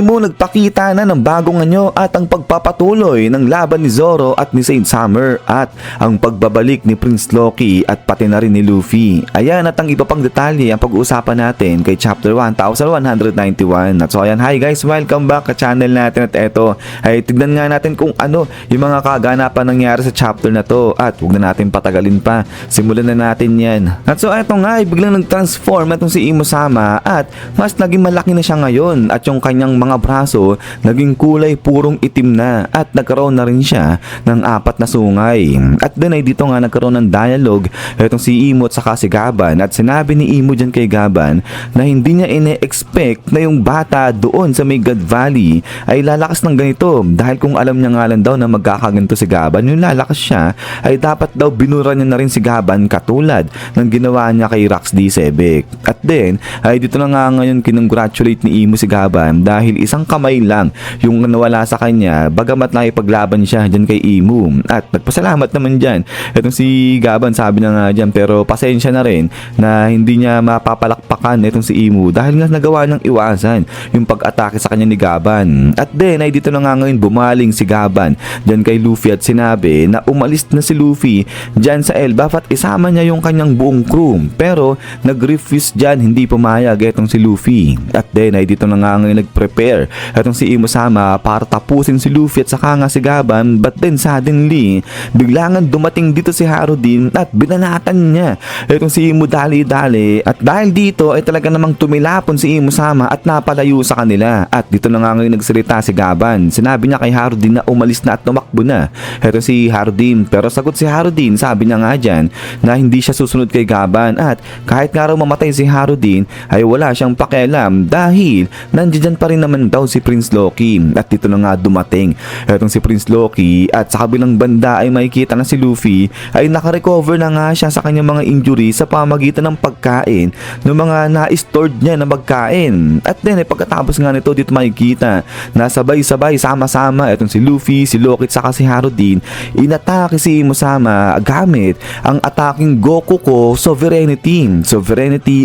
Imo nagpakita na ng bagong anyo at ang pagpapatuloy ng laban ni Zoro at ni Saint Summer at ang pagbabalik ni Prince Loki at pati na rin ni Luffy. Ayan at ang iba pang detalye ang pag-uusapan natin kay chapter 1191. At so ayan, hi guys, welcome back sa channel natin at eto ay tignan nga natin kung ano yung mga kaganapan nangyari sa chapter na to at huwag na natin patagalin pa, simulan na natin yan. At so eto nga ay biglang nag-transform itong si Imo-sama at mas naging malaki na siya ngayon at yung kanyang mga braso naging kulay purong itim na at nagkaroon na rin siya ng 4 na sungay. At din ay dito nga nagkaroon ng dialogue itong si Imo at saka si Gaban at sinabi ni Imo dyan kay Gaban na hindi niya ine-expect na yung bata doon sa may God Valley ay lalakas ng ganito dahil kung alam niya nga lang daw na magkakaganto si Gaban, yung lalakas siya ay dapat daw binura niya na rin si Gaban katulad ng ginawa niya kay Rox D. Sebek. At din ay dito na nga ngayon kinongratulate ni Imo si Gaban dahil isang kamay lang yung nawala sa kanya bagamat nakipaglaban siya dyan kay Imo at nagpasalamat naman dyan itong si Gaban, sabi na nga dyan, pero pasensya na rin na hindi niya mapapalakpakan itong si Imo dahil nga nagawa niyang iwasan yung pag-atake sa kanya ni Gaban. At then ay dito na nga ngayon bumaling si Gaban dyan kay Luffy at sinabi na umalis na si Luffy dyan sa Elbaf at isama niya yung kanyang buong crew, pero nag-refuse dyan, hindi pumayag itong si Luffy. At then ay dito na nga ngayon nag-prepare itong si Imo-sama para tapusin si Luffy at saka nga si Gaban, but then suddenly biglangan dumating dito si Harudin at binanatan niya itong si Imo dali-dali at dahil dito ay talaga namang tumilapon si Imo-sama at napalayo sa kanila. At dito na nga ngayon nagsalita si Gaban, sinabi niya kay Harudin na umalis na at tumakbo na ito si Harudin, pero sagot si Harudin, sabi niya nga dyan na hindi siya susunod kay Gaban at kahit nga raw mamatay si Harudin ay wala siyang pakialam dahil nandiyan pa rin naman daw si Prince Loki. At dito na nga dumating itong si Prince Loki at sa kabilang banda ay makikita na si Luffy ay nakarecover na nga siya sa kanyang mga injury sa pamagitan ng pagkain ng mga na-stored niya na pagkain. At then ay pagkatapos nga nito dito makikita na sabay-sabay sama-sama itong si Luffy, si Loki at saka si Harudin inatake si Imo-sama gamit ang attacking Goku ko Sovereignty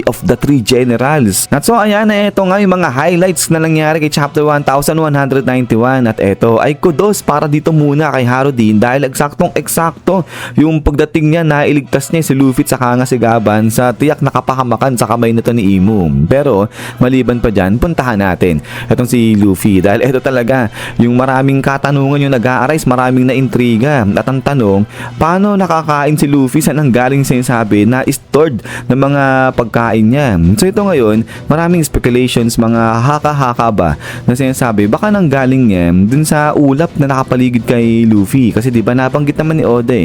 of the Three Generals. At so ayan na ito nga yung mga highlights na nangyari kay chapter 1191 at ito ay kudos para dito muna kay Harudin dahil eksaktong-eksakto yung pagdating niya na iligtas niya si Luffy at saka nga si Gaban sa tiyak na kapahamakan sa kamay nito ni Imo. Pero maliban pa dyan, puntahan natin itong si Luffy dahil ito talaga yung maraming katanungan yung nag-a-arise, maraming na intriga at ang tanong, paano nakakain si Luffy, saan ang galing sinasabi na stored ng mga pagkain niya. So ito ngayon, maraming speculations, mga haka-haka ba na sinasabi baka nang galing niya dun sa ulap na nakapaligid kay Luffy kasi di ba nabanggit naman ni Oda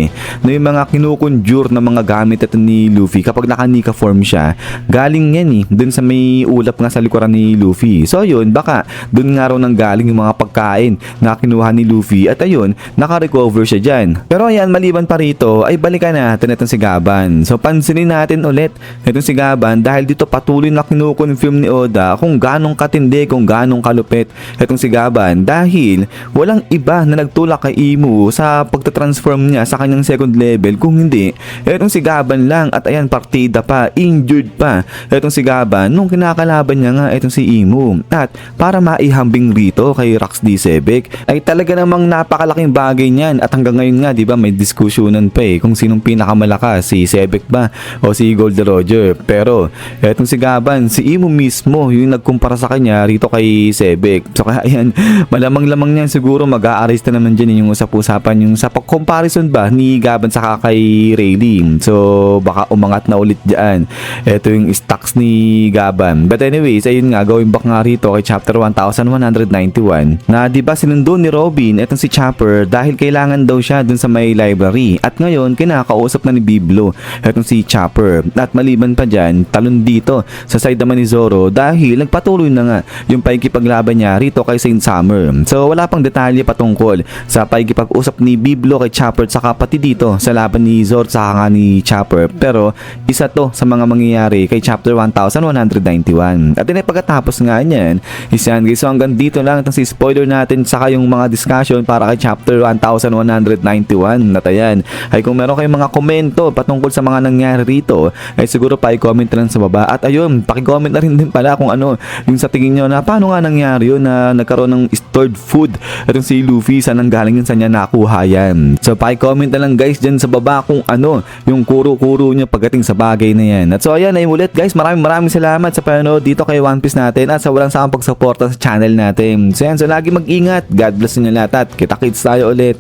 na yung mga kinukonjure na mga gamit ito ni Luffy kapag naka-Nika form siya, galing yan dun sa may ulap nga sa likuran ni Luffy. So yun, baka dun nga raw nang galing yung mga pagkain na kinuha ni Luffy at ayun, naka-recover siya dyan. Pero ayan, maliban pa rito ay balikan natin itong si Gaban. So pansinin natin ulit itong si Gaban dahil dito patuloy na kinukonfirm ni Oda kung ganong katindi, kung ganong kalupit itong si Gaban dahil walang iba na nagtulak kay Imo sa pagtatransform niya sa kanyang second level kung hindi itong si Gaban lang. At ayan, partida pa, injured pa itong si Gaban nung kinakalaban niya nga itong si Imo. At para maihambing rito kay Rox D. Sebek ay talaga namang napakalaking bagay niyan at hanggang ngayon nga, di ba, may diskusyonan pa kung sinong pinakamalakas, si Sebek ba o si Gold Roger. Pero etong si Gaban, si Imo mismo yung nagkumpara sa kanya rito kay Sebek. So kaya ayan, malamang-lamang niyan siguro mag-a-arise na naman dyan yung usap-usapan yung sa comparison ba ni Gaban sa kay Rayleigh. So baka umangat na ulit dyan ito yung stocks ni Gaban. But anyways, ayun nga, going back nga rito kay chapter 1191 na di ba sinundo ni Robin etong si Chopper dahil kailangan daw siya dun sa may library at ngayon kinakausap na ni Biblo etong si Chopper. At maliban pa dyan, talon dito sa side naman ni Zoro dahil nagpatuloy na nga yung paikipaglaban niya rito kay Saint Summer. So wala pang detalye patungkol sa paikipag-usap ni Biblo kay Chopper saka pati dito sa laban ni Zoro saka nga ni Chopper, pero isa to sa mga mangyayari kay chapter 1191. At din ay pagkatapos nga niyan, isyan guys, so hanggang dito lang itong si spoiler spoiler natin saka yung mga discussion para kay chapter 1191 na tayan. Ay kung meron kayong mga komento patungkol sa mga nangyari rito, ay siguro pa i-comment lang sa baba. At ayun, paki-comment na rin din pala kung ano yung sa tingin nyo na paano nga nangyari yun na nagkaroon ng stored food itong si Luffy, saan ang galing yun, saan niya nakuha yan. So paki-comment na lang guys dyan sa baba kung ano yung kuro-kuro nyo pagdating sa bagay na yan. At so ayan, ay ulit guys, maraming salamat sa panonood dito kay One Piece natin at sa walang sakang pagsuporta sa channel natin. So yan, so lagi mag-ingat, God bless nyo lahat at kita-kits tayo ulit.